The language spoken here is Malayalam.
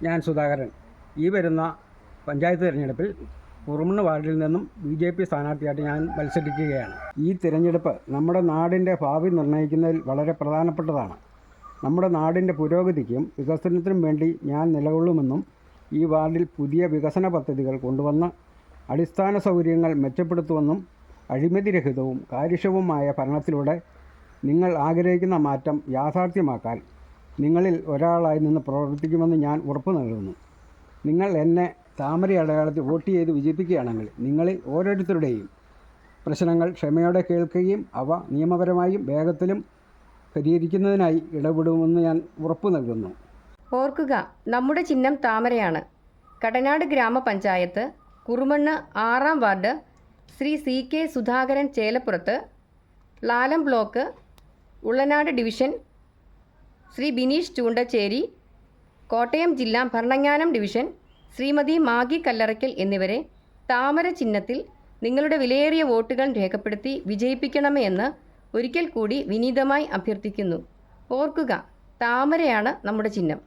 ഞാൻ സുധാകരൻ. ഈ വരുന്ന പഞ്ചായത്ത് തിരഞ്ഞെടുപ്പിൽ കുറുമണ്ണ് വാർഡിൽ നിന്നും BJP സ്ഥാനാർത്ഥിയായിട്ട് ഞാൻ മത്സരിക്കുകയാണ്. ഈ തിരഞ്ഞെടുപ്പ് നമ്മുടെ നാടിൻ്റെ ഭാവി നിർണ്ണയിക്കുന്നതിൽ വളരെ പ്രധാനപ്പെട്ടതാണ്. നമ്മുടെ നാടിൻ്റെ പുരോഗതിക്കും വികസനത്തിനും വേണ്ടി ഞാൻ നിലകൊള്ളുമെന്നും ഈ വാർഡിൽ പുതിയ വികസന പദ്ധതികൾ കൊണ്ടുവന്ന് അടിസ്ഥാന സൗകര്യങ്ങൾ മെച്ചപ്പെടുത്തുമെന്നും അഴിമതിരഹിതവും കാര്യക്ഷമവുമായ ഭരണത്തിലൂടെ നിങ്ങൾ ആഗ്രഹിക്കുന്ന മാറ്റം യാഥാർത്ഥ്യമാക്കാൻ നിങ്ങളിൽ ഒരാളായി നിന്ന് പ്രവർത്തിക്കുമെന്ന് ഞാൻ ഉറപ്പു നൽകുന്നു. നിങ്ങൾ എന്നെ താമര അടയാളത്തിൽ വോട്ട് ചെയ്ത് വിജയിപ്പിക്കുകയാണെങ്കിൽ നിങ്ങളിൽ ഓരോരുത്തരുടെയും പ്രശ്നങ്ങൾ ക്ഷമയോടെ കേൾക്കുകയും അവ നിയമപരമായും വേഗത്തിലും പരിഹരിക്കുന്നതിനായി ഇടപെടുമെന്ന് ഞാൻ ഉറപ്പു നൽകുന്നു. ഓർക്കുക, നമ്മുടെ ചിഹ്നം താമരയാണ്. കടനാട് ഗ്രാമപഞ്ചായത്ത്, കുറുമണ്ണ് 6-ാം വാർഡ്, ശ്രീ CK സുധാകരൻ ചേലപ്പുറത്ത്, ലാലം ബ്ലോക്ക്, ഉള്ളനാട് ഡിവിഷൻ, ശ്രീ ബിനീഷ് ചൂണ്ടച്ചേരി, കോട്ടയം ജില്ലാ ഭരണങ്ങാനം ഡിവിഷൻ, ശ്രീമതി മാഗി കല്ലറയ്ക്കൽ എന്നിവരെ താമര ചിഹ്നത്തിൽ നിങ്ങളുടെ വിലയേറിയ വോട്ടുകൾ രേഖപ്പെടുത്തി വിജയിപ്പിക്കണമേ എന്ന് ഒരിക്കൽ കൂടി വിനീതമായി അഭ്യർത്ഥിക്കുന്നു. ഓർക്കുക, താമരയാണ് നമ്മുടെ ചിഹ്നം.